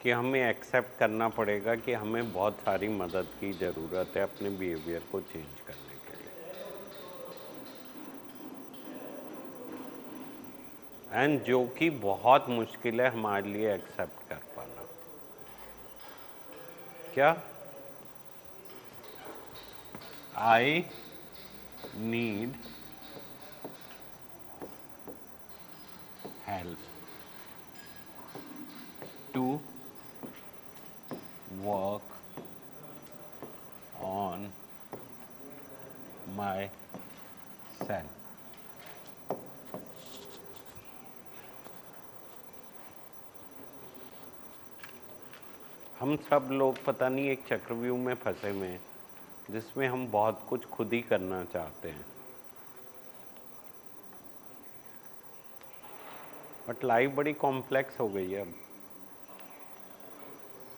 कि हमें एक्सेप्ट करना पड़ेगा कि हमें बहुत सारी मदद की ज़रूरत है अपने बिहेवियर को चेंज करने के लिए। एंड जो कि बहुत मुश्किल है हमारे लिए एक्सेप्ट कर पाना। क्या? I need help to work on my self. हम सब लोग पता नहीं एक चक्रव्यूह में फंसे हुए हैं जिसमें हम बहुत कुछ खुद ही करना चाहते हैं, बट लाइफ बड़ी कॉम्प्लेक्स हो गई है। अब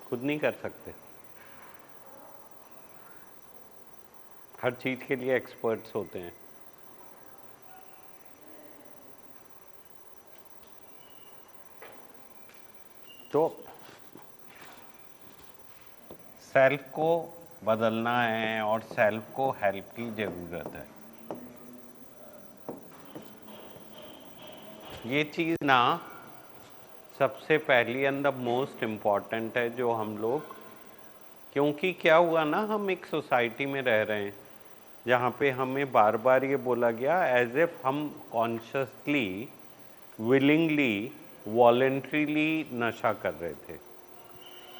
खुद नहीं कर सकते, हर चीज़ के लिए एक्सपर्ट्स होते हैं। तो सेल्फ को बदलना है और सेल्फ को हेल्प की ज़रूरत है। ये चीज़ ना सबसे पहली एंड द मोस्ट इम्पॉर्टेंट है जो हम लोग, क्योंकि क्या हुआ ना, हम एक सोसाइटी में रह रहे हैं जहाँ पे हमें बार बार ये बोला गया एज इफ हम कॉन्शियसली, विलिंगली, वॉलेंट्रीली नशा कर रहे थे।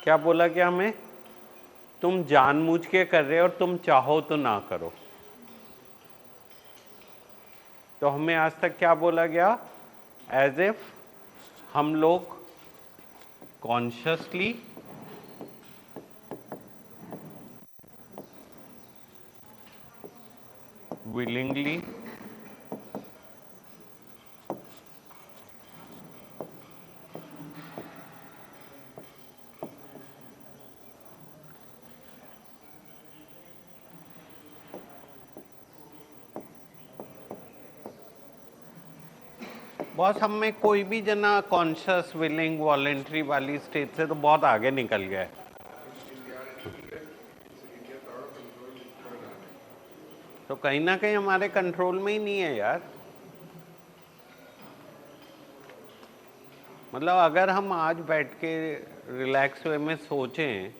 क्या बोला गया हमें? तुम जानबूझ के कर रहे हो और तुम चाहो तो ना करो। तो हमें आज तक क्या बोला गया? एज इफ हम लोग कॉन्शियसली, विलिंगली, बॉस हम में कोई भी जना कॉन्शियस, विलिंग, वॉलेंट्री वाली स्टेज से तो बहुत आगे निकल गया है। तो कहीं ना कहीं हमारे कंट्रोल में ही नहीं है यार। मतलब अगर हम आज बैठ के रिलैक्स वे में सोचें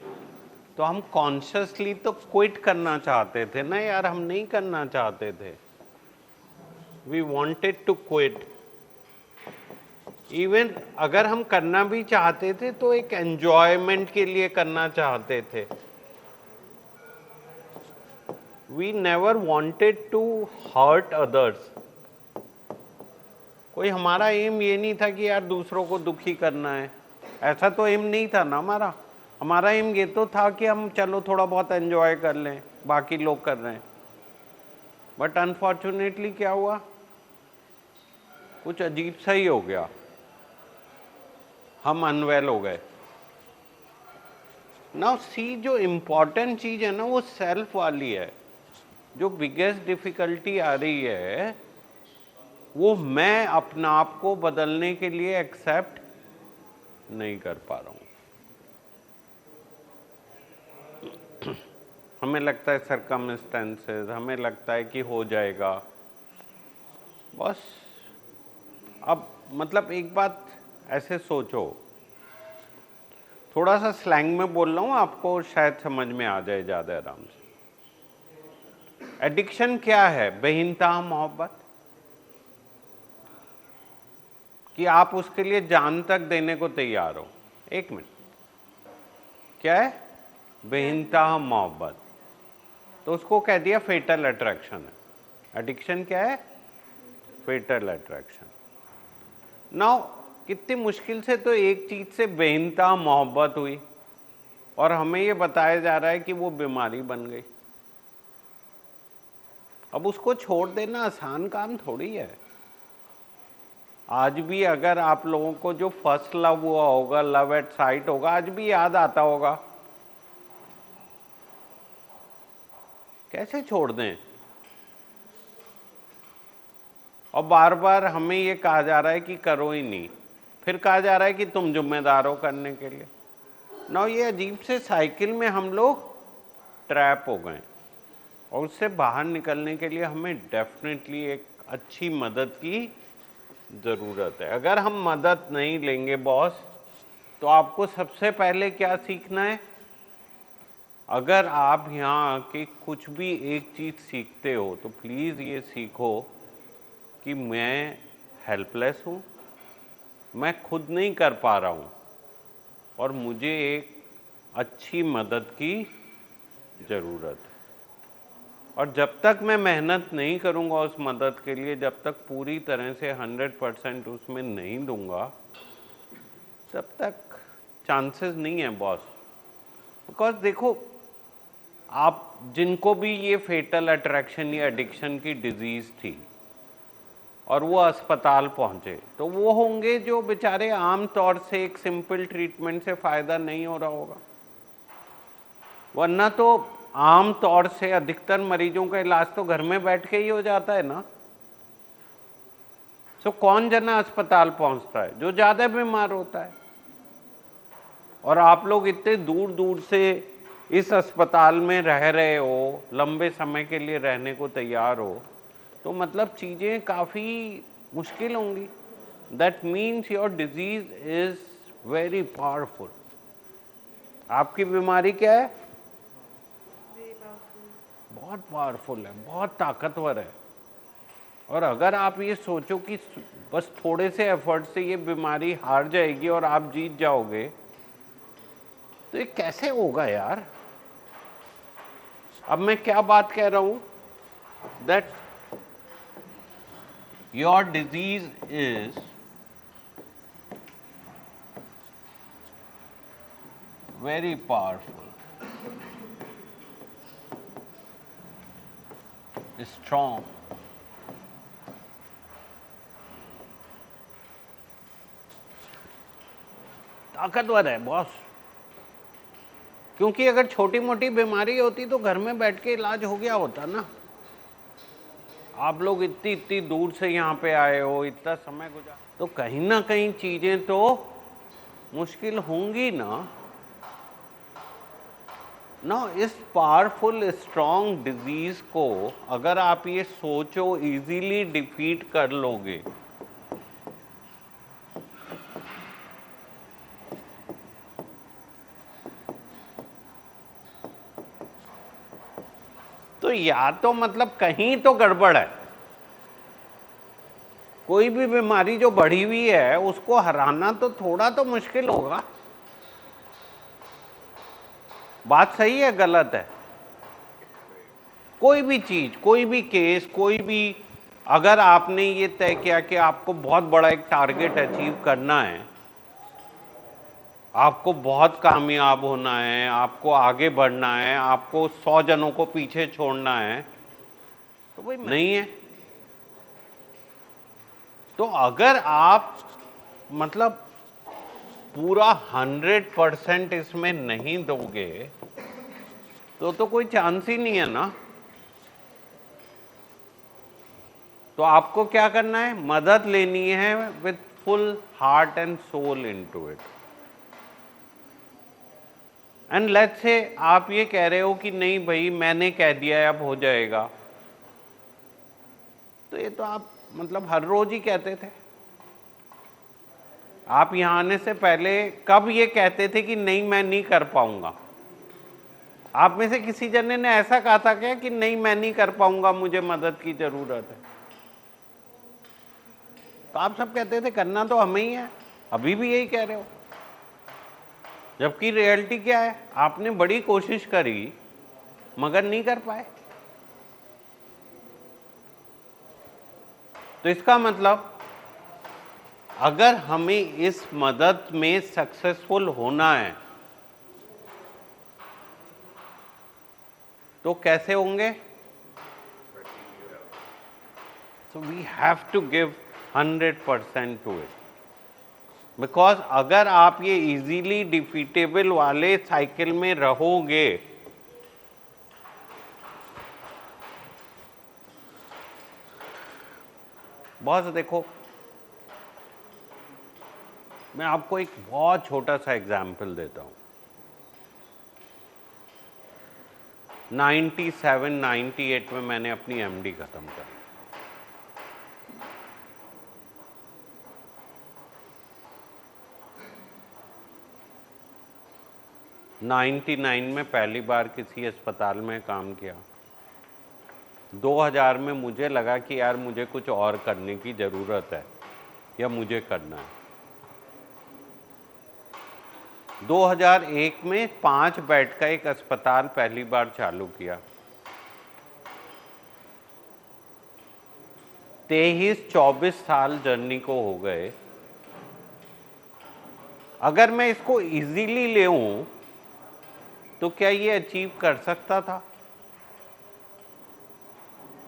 तो हम कॉन्शियसली तो क्विट करना चाहते थे ना यार, हम नहीं करना चाहते थे। We wanted to quit. Even अगर हम करना भी चाहते थे तो एक एंजॉयमेंट के लिए करना चाहते थे। We never wanted to hurt others. कोई हमारा एम ये नहीं था कि यार दूसरों को दुखी करना है, ऐसा तो एम नहीं था ना हमारा। हमारा एम ये तो था कि हम चलो थोड़ा बहुत एंजॉय कर लें, बाकी लोग कर रहे हैं। बट अनफॉर्चुनेटली क्या हुआ, कुछ अजीब सा ही हो गया, हम अनवेल हो गए। नाउ सी, जो इम्पोर्टेंट चीज है ना वो सेल्फ वाली है। जो बिगेस्ट डिफिकल्टी आ रही है वो मैं अपना आप को बदलने के लिए एक्सेप्ट नहीं कर पा रहा हूं। हमें लगता है सर्कमस्टेंसेस, हमें लगता है कि हो जाएगा बस। अब मतलब एक बात ऐसे सोचो, थोड़ा सा स्लैंग में बोल रहा हूं, आपको शायद समझ में आ जाए ज़्यादा आराम से। एडिक्शन क्या है? बेइंतहा मोहब्बत, कि आप उसके लिए जान तक देने को तैयार हो। एक मिनट, क्या है? बेइंतहा मोहब्बत। तो उसको कह दिया फेटल अट्रैक्शन है। एडिक्शन क्या है? फेटल अट्रैक्शन। नाउ कितनी मुश्किल से तो एक चीज से बेइंतहा मोहब्बत हुई और हमें ये बताया जा रहा है कि वो बीमारी बन गई। अब उसको छोड़ देना आसान काम थोड़ी है। आज भी अगर आप लोगों को जो फर्स्ट लव हुआ होगा, लव एट साइट होगा, आज भी याद आता होगा। कैसे छोड़ दें? और बार बार हमें ये कहा जा रहा है कि करो ही नहीं, फिर कहा जा रहा है कि तुम जिम्मेदार हो करने के लिए। ना ये अजीब से साइकिल में हम लोग ट्रैप हो गए और उससे बाहर निकलने के लिए हमें डेफिनेटली एक अच्छी मदद की ज़रूरत है। अगर हम मदद नहीं लेंगे बॉस, तो आपको सबसे पहले क्या सीखना है? अगर आप यहाँ आके कुछ भी एक चीज़ सीखते हो तो प्लीज़ ये सीखो कि मैं हेल्पलेस हूँ, मैं खुद नहीं कर पा रहा हूँ और मुझे एक अच्छी मदद की ज़रूरत है। और जब तक मैं मेहनत नहीं करूँगा उस मदद के लिए, जब तक पूरी तरह से 100% उसमें नहीं दूंगा, तब तक चांसेस नहीं है बॉस। बिकॉज देखो, आप जिनको भी ये फेटल अट्रैक्शन या एडिक्शन की डिजीज़ थी और वो अस्पताल पहुंचे, तो वो होंगे जो बेचारे आम तौर से एक सिंपल ट्रीटमेंट से फ़ायदा नहीं हो रहा होगा, वरना तो आम तौर से अधिकतर मरीजों का इलाज तो घर में बैठ के ही हो जाता है ना। तो कौन जना अस्पताल पहुंचता है? जो ज़्यादा बीमार होता है। और आप लोग इतने दूर दूर से इस अस्पताल में रह रहे हो, लंबे समय के लिए रहने को तैयार हो, तो मतलब चीज़ें काफ़ी मुश्किल होंगी। That means your disease is very powerful. आपकी बीमारी क्या है? बहुत पावरफुल है, बहुत ताकतवर है। और अगर आप ये सोचो कि बस थोड़े से एफर्ट से ये बीमारी हार जाएगी और आप जीत जाओगे, तो ये कैसे होगा यार? अब मैं क्या बात कह रहा हूं? That your disease is very powerful, strong, ताकतवर है बॉस। क्योंकि अगर छोटी मोटी बीमारी होती तो घर में बैठ के इलाज हो गया होता ना। आप लोग इतनी इतनी दूर से यहाँ पे आए हो, इतना समय गुजार, तो कहीं ना कहीं चीजें तो मुश्किल होंगी ना। इस पावरफुल स्ट्रॉन्ग डिजीज को अगर आप ये सोचो इजीली डिफीट कर लोगे, तो या तो मतलब कहीं तो गड़बड़ है। कोई भी बीमारी जो बढ़ी हुई है उसको हराना तो थोड़ा तो मुश्किल होगा। बात सही है गलत है? कोई भी चीज, कोई भी केस, कोई भी, अगर आपने ये तय किया कि आपको बहुत बड़ा एक टारगेट अचीव करना है, आपको बहुत कामयाब होना है, आपको आगे बढ़ना है, आपको 100 जनों को पीछे छोड़ना है, तो भाई नहीं है। तो अगर आप मतलब पूरा 100% इसमें नहीं दोगे, तो कोई चांस ही नहीं है ना। तो आपको क्या करना है? मदद लेनी है with full heart and soul into it. And let's say आप ये कह रहे हो कि नहीं भाई मैंने कह दिया है अब हो जाएगा, तो ये तो आप मतलब हर रोज ही कहते थे। आप यहां आने से पहले कब ये कहते थे कि नहीं मैं नहीं कर पाऊंगा? आप में से किसी जने ने ऐसा कहा था क्या कि नहीं मैं नहीं कर पाऊंगा, मुझे मदद की जरूरत है? तो आप सब कहते थे करना तो हमें ही है, अभी भी यही कह रहे हो। जबकि रियलिटी क्या है? आपने बड़ी कोशिश करी मगर नहीं कर पाए। तो इसका मतलब अगर हमें इस मदद में सक्सेसफुल होना है तो कैसे होंगे? So we have to give 100% to it. Because अगर आप ये इजीली डिफीटेबल वाले साइकिल में रहोगे, बॉस देखो मैं आपको एक बहुत छोटा सा एग्जाम्पल देता हूँ। 97 98 में मैंने अपनी एमडी खत्म करी। '99 में पहली बार किसी अस्पताल में काम किया। 2000 में मुझे लगा कि यार मुझे कुछ और करने की ज़रूरत है या मुझे करना है। 2001 में 5 बेड का एक अस्पताल पहली बार चालू किया। 23-24 साल जर्नी को हो गए। अगर मैं इसको इजीली लेऊं तो क्या ये अचीव कर सकता था?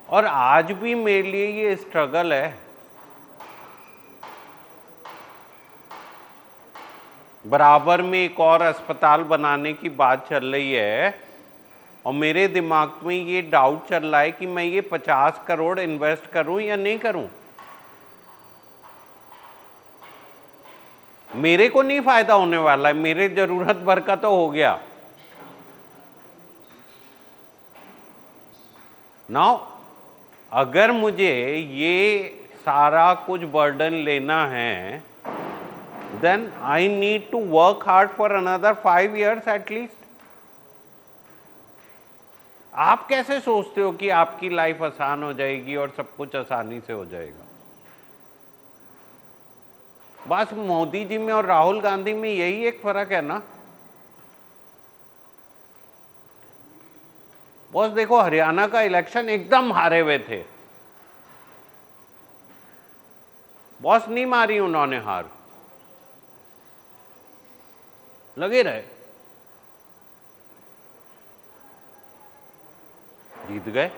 और आज भी मेरे लिए ये स्ट्रगल है। बराबर में एक और अस्पताल बनाने की बात चल रही है और मेरे दिमाग में ये डाउट चल रहा है कि मैं ये 50 करोड़ इन्वेस्ट करूं या नहीं करूं। मेरे को नहीं फायदा होने वाला है, मेरे जरूरत भर का तो हो गया। नाउ अगर मुझे ये सारा कुछ बर्डन लेना है, then I need to work hard for another 5 years at least. आप कैसे सोचते हो कि आपकी लाइफ आसान हो जाएगी और सब कुछ आसानी से हो जाएगा? बस मोदी जी में और राहुल गांधी में यही एक फर्क है ना। बॉस देखो, हरियाणा का इलेक्शन एकदम हारे हुए थे, बॉस नहीं मारी उन्होंने हार, लगे रहे, जीत गए।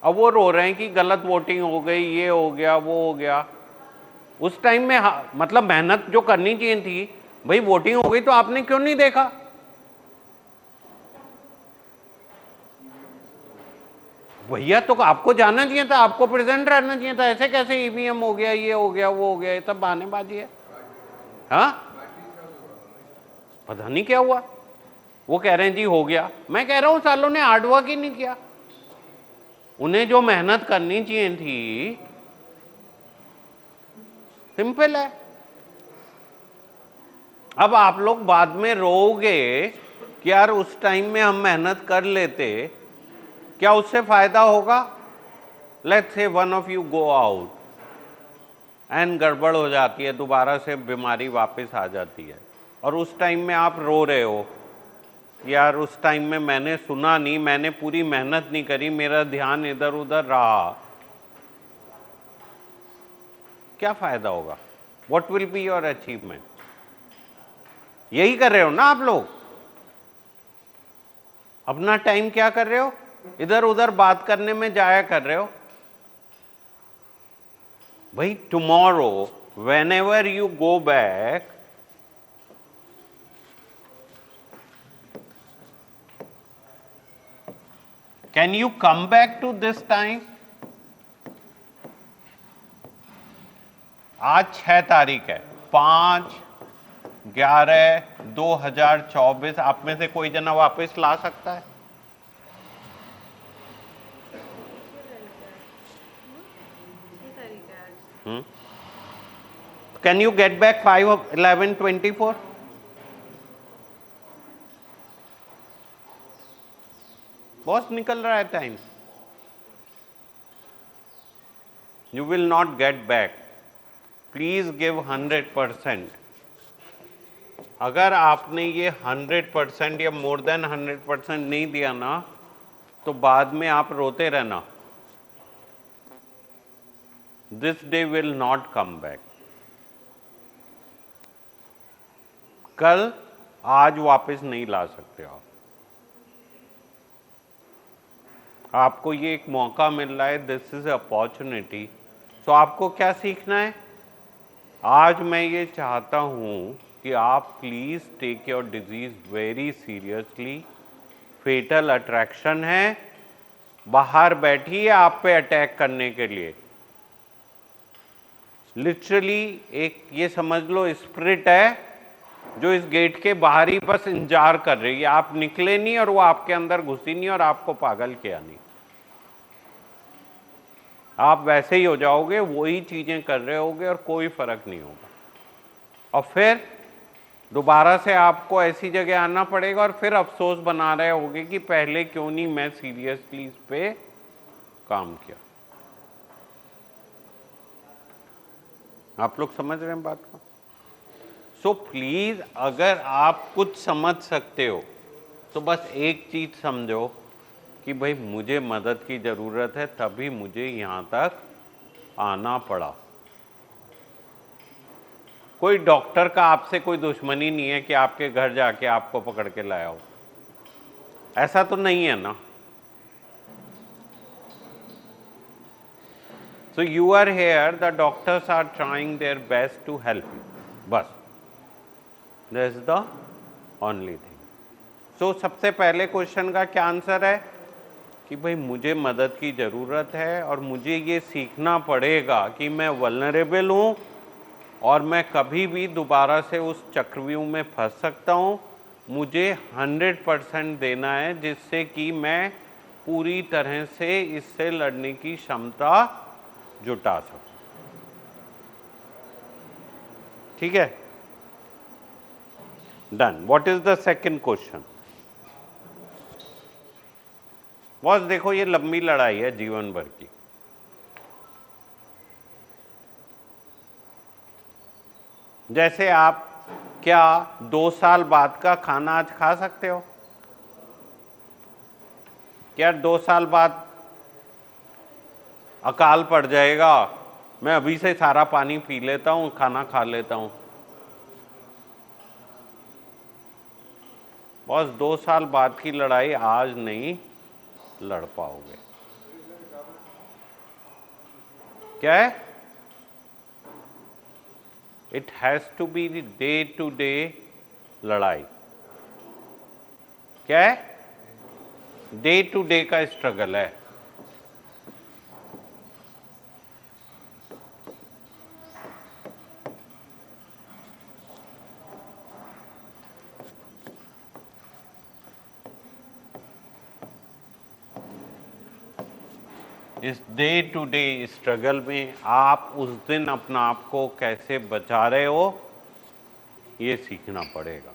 अब वो रो रहे हैं कि गलत वोटिंग हो गई, ये हो गया, वो हो गया। उस टाइम में मतलब मेहनत जो करनी चाहिए थी, भाई वोटिंग हो गई तो आपने क्यों नहीं देखा? भैया तो आपको जाना चाहिए था, आपको प्रेजेंट रहना चाहिए था। ऐसे कैसे ईवीएम हो गया, ये हो गया, वो हो गया, ये सब बहानेबाजी है। हाँ, पता नहीं क्या हुआ। वो कह रहे हैं जी हो गया। मैं कह रहा हूं सालों ने हार्ड वर्क ही नहीं किया। उन्हें जो मेहनत करनी चाहिए थी, सिंपल है। अब आप लोग बाद में रोओगे कि यार उस टाइम में हम मेहनत कर लेते, क्या उससे फायदा होगा? Let's say one of you go out and गड़बड़ हो जाती है, दोबारा से बीमारी वापस आ जाती है, और उस टाइम में आप रो रहे हो यार उस टाइम में मैंने सुना नहीं, मैंने पूरी मेहनत नहीं करी, मेरा ध्यान इधर उधर रहा। क्या फायदा होगा? What will be your achievement? यही कर रहे हो ना आप लोग। अपना टाइम क्या कर रहे हो? इधर उधर बात करने में जाया कर रहे हो। भाई tomorrow whenever you go back, can you come back to this time? आज 6 तारीख है, 5/11/2024। आप में से कोई जना वापस ला सकता है? Can you get back 5/11/24? Boss निकल रहा है time. You will not get back. Please give 100%. अगर आपने ये 100% या मोर देन 100% नहीं दिया ना, तो बाद में आप रोते रहना। This day will not come back. कल आज वापस नहीं ला सकते आप। आपको ये एक मौका मिल रहा है, दिस इज अपॉर्चुनिटी। तो आपको क्या सीखना है? आज मैं ये चाहता हूँ कि आप please take your disease very seriously. Fatal attraction है, बाहर बैठी है आप पे अटैक करने के लिए, लिटरली एक ये समझ लो स्पिरिट है जो इस गेट के बाहर ही बस इंतजार कर रही है, आप निकले नहीं और वो आपके अंदर घुसी नहीं और आपको पागल किया नहीं। आप वैसे ही हो जाओगे, वही चीजें कर रहे होगे और कोई फर्क नहीं होगा। और फिर दोबारा से आपको ऐसी जगह आना पड़ेगा और फिर अफसोस बना रहे होगे कि पहले क्यों नहीं मैं सीरियसली इस पे काम किया। आप लोग समझ रहे हैं बात को? सो प्लीज, अगर आप कुछ समझ सकते हो तो बस एक चीज समझो कि भाई मुझे मदद की जरूरत है, तभी मुझे यहां तक आना पड़ा। कोई डॉक्टर का आपसे कोई दुश्मनी नहीं है कि आपके घर जाके आपको पकड़ के लाया हो, ऐसा तो नहीं है ना। So you are here, the doctors are trying their best to help you. बस, that is the only thing. So सबसे पहले क्वेश्चन का क्या आंसर है कि भाई मुझे मदद की ज़रूरत है और मुझे ये सीखना पड़ेगा कि मैं वल्नरेबल हूँ और मैं कभी भी दोबारा से उस चक्रव्यूह में फंस सकता हूँ। मुझे 100% देना है जिससे कि मैं पूरी तरह से इससे लड़ने की क्षमता जुटा सकूं। ठीक है, done. What is the second question? Boss देखो, ये लंबी लड़ाई है जीवन भर की। जैसे आप क्या 2 साल बाद का खाना आज खा सकते हो? क्या 2 साल बाद अकाल पड़ जाएगा, मैं अभी से सारा पानी पी लेता हूं, खाना खा लेता हूं? बस 2 साल बाद की लड़ाई आज नहीं लड़ पाओगे। क्या है? It has to be day to day लड़ाई। क्या है? डे टू डे का स्ट्रगल है। इस डे टू डे स्ट्रगल में आप उस दिन अपना आप को कैसे बचा रहे हो, ये सीखना पड़ेगा।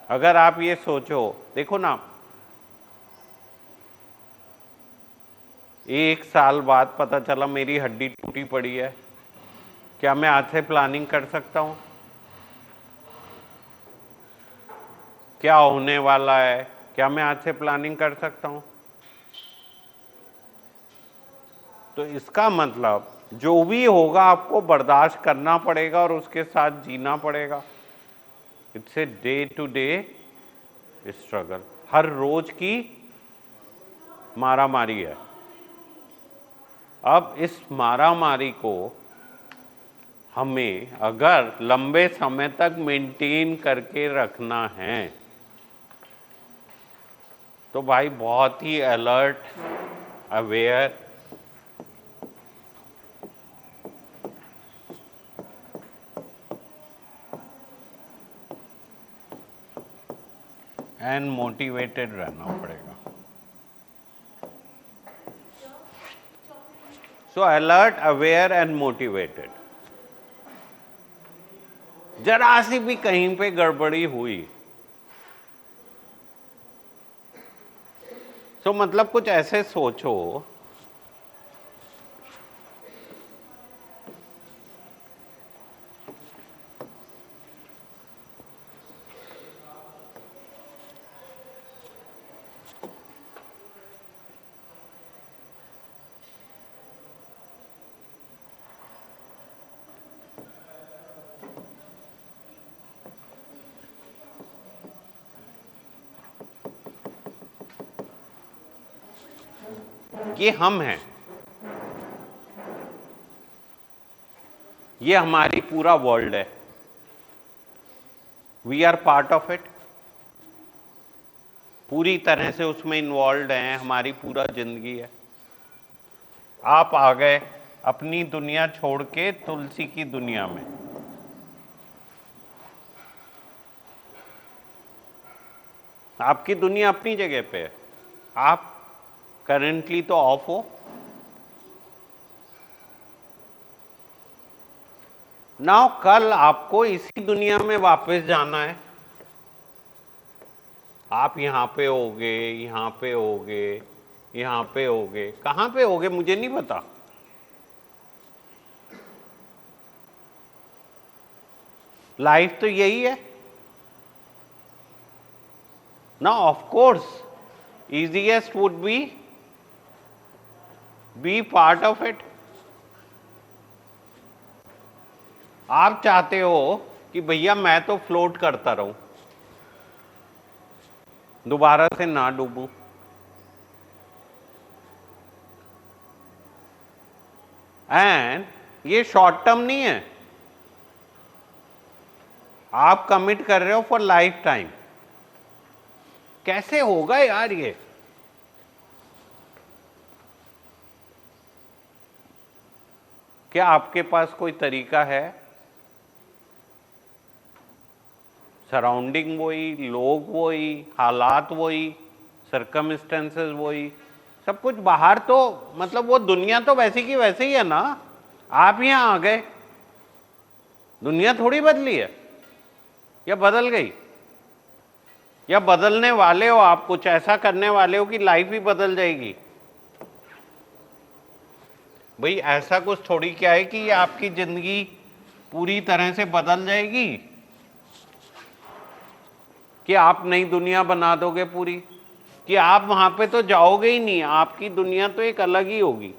अगर आप ये सोचो, देखो ना, 1 साल बाद पता चला मेरी हड्डी टूटी पड़ी है, क्या मैं आज से प्लानिंग कर सकता हूं क्या होने वाला है? क्या मैं आज से प्लानिंग कर सकता हूं? तो इसका मतलब जो भी होगा आपको बर्दाश्त करना पड़ेगा और उसके साथ जीना पड़ेगा। It's a day to day struggle, हर रोज की मारामारी है। अब इस मारामारी को हमें अगर लंबे समय तक मेंटेन करके रखना है तो भाई बहुत ही अलर्ट, अवेयर एंड मोटिवेटेड रहना पड़ेगा। सो अलर्ट, अवेयर एंड मोटिवेटेड। जरा सी भी कहीं पे गड़बड़ी हुई तो मतलब कुछ ऐसे सोचो ये हम हैं, ये हमारी पूरा वर्ल्ड है, we are part of it, पूरी तरह से उसमें इन्वॉल्व हैं, हमारी पूरा जिंदगी है। आप आ गए, अपनी दुनिया छोड़ के तुलसी की दुनिया में। आपकी दुनिया अपनी जगह पे है, आप करेंटली तो ऑफ हो ना। कल आपको इसी दुनिया में वापस जाना है। आप यहां पे होगे, यहां पे होगे, यहां पे होगे, कहां पे होगे मुझे नहीं पता। लाइफ तो यही है ना। Of course easiest would be part of it। आप चाहते हो कि भैया मैं तो फ्लोट करता रहूं, दोबारा से ना डूबूं। एंड ये शॉर्ट टर्म नहीं है, आप कमिट कर रहे हो फॉर लाइफ टाइम। कैसे होगा यार ये? क्या आपके पास कोई तरीका है? सराउंडिंग वही, लोग वही, हालात वही, सर्कमस्टेंसेस वही, सब कुछ बाहर तो मतलब वो दुनिया तो वैसी की वैसे ही है ना। आप यहां आ गए, दुनिया थोड़ी बदली है या बदल गई, या बदलने वाले हो आप, कुछ ऐसा करने वाले हो कि लाइफ ही बदल जाएगी। भाई ऐसा कुछ थोड़ी क्या है कि ये आपकी जिंदगी पूरी तरह से बदल जाएगी, कि आप नई दुनिया बना दोगे पूरी, कि आप वहां पे तो जाओगे ही नहीं, आपकी दुनिया तो एक अलग ही होगी।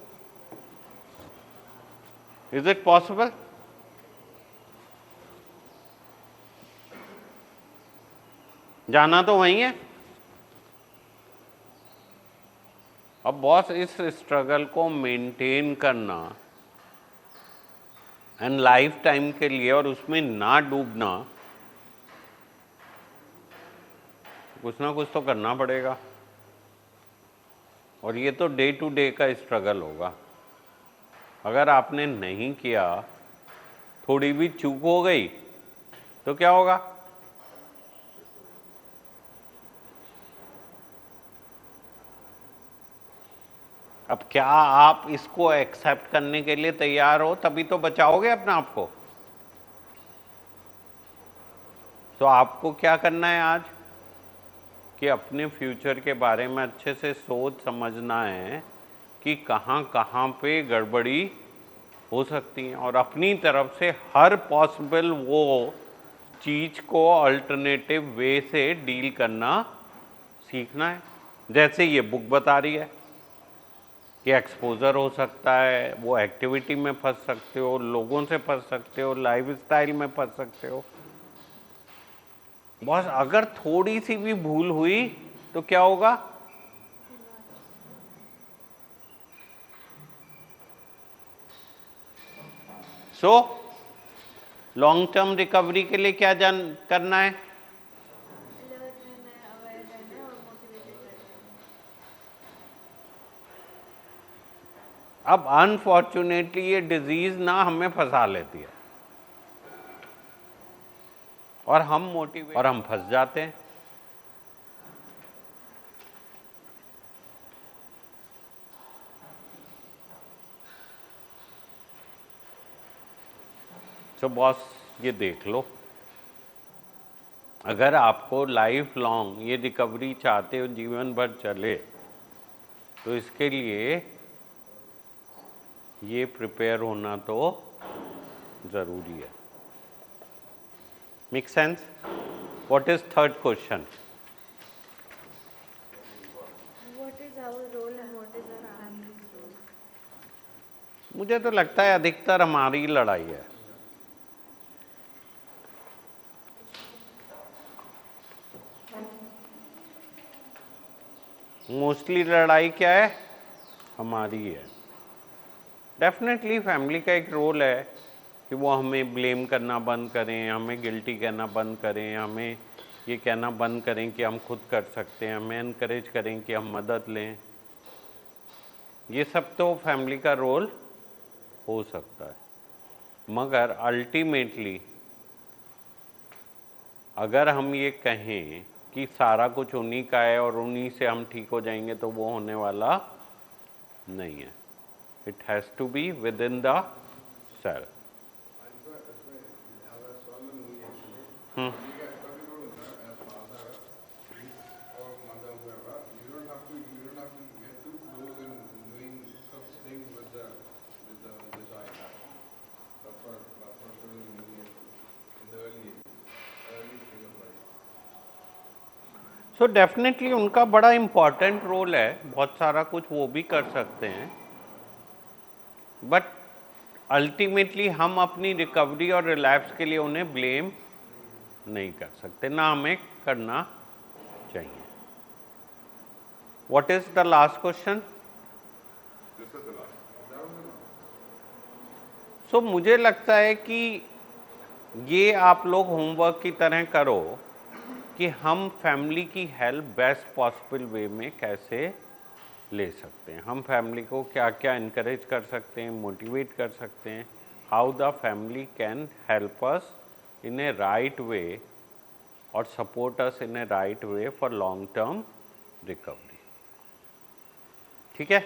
Is it possible? जाना तो वही है। अब बॉस इस स्ट्रगल को मेंटेन करना एंड लाइफ टाइम के लिए, और उसमें ना डूबना, कुछ ना कुछ तो करना पड़ेगा। और ये तो डे टू डे का स्ट्रगल होगा। अगर आपने नहीं किया, थोड़ी भी चूक हो गई तो क्या होगा? अब क्या आप इसको एक्सेप्ट करने के लिए तैयार हो? तभी तो बचाओगे अपने आप को। तो आपको क्या करना है आज कि अपने फ्यूचर के बारे में अच्छे से सोच समझना है कि कहाँ कहाँ पे गड़बड़ी हो सकती है, और अपनी तरफ से हर पॉसिबल वो चीज़ को अल्टरनेटिव वे से डील करना सीखना है। जैसे ये बुक बता रही है कि एक्सपोजर हो सकता है, वो एक्टिविटी में फंस सकते हो, लोगों से फंस सकते हो, लाइफस्टाइल में फंस सकते हो। बस अगर थोड़ी सी भी भूल हुई तो क्या होगा? सो लॉन्ग टर्म रिकवरी के लिए क्या करना है? अब अनफॉर्चुनेटली ये डिजीज ना हमें फंसा लेती है, और हम फंस जाते हैं। तो बॉस ये देख लो, अगर आपको लाइफ लॉन्ग ये रिकवरी चाहते हो, जीवन भर चले, तो इसके लिए ये प्रिपेयर होना तो ज़रूरी है। Make sense? What is third question? मुझे तो लगता है अधिकतर हमारी लड़ाई है। मोस्टली लड़ाई क्या है? हमारी है। डेफिनेटली फैमिली का एक रोल है कि वो हमें ब्लेम करना बंद करें, हमें गिल्टी कहना बंद करें, हमें ये कहना बंद करें कि हम खुद कर सकते हैं, हमें एनकरेज करें कि हम मदद लें। ये सब तो फैमिली का रोल हो सकता है, मगर अल्टीमेटली अगर हम ये कहें कि सारा कुछ उन्हीं का है और उन्हीं से हम ठीक हो जाएंगे, तो वो होने वाला नहीं है। It has to be within the self. So definitely उनका बड़ा इम्पॉर्टेंट रोल है, बहुत सारा कुछ वो भी कर सकते हैं, बट अल्टीमेटली हम अपनी रिकवरी और रिलैप्स के लिए उन्हें ब्लेम नहीं कर सकते, ना हमें करना चाहिए। What is the last question? So मुझे लगता है कि ये आप लोग होमवर्क की तरह करो कि हम फैमिली की हेल्प बेस्ट पॉसिबल वे में कैसे ले सकते हैं, हम फैमिली को क्या क्या इनकरेज कर सकते हैं, मोटिवेट कर सकते हैं, how the family can help us in a right way और support us in a right way for long term recovery. ठीक है?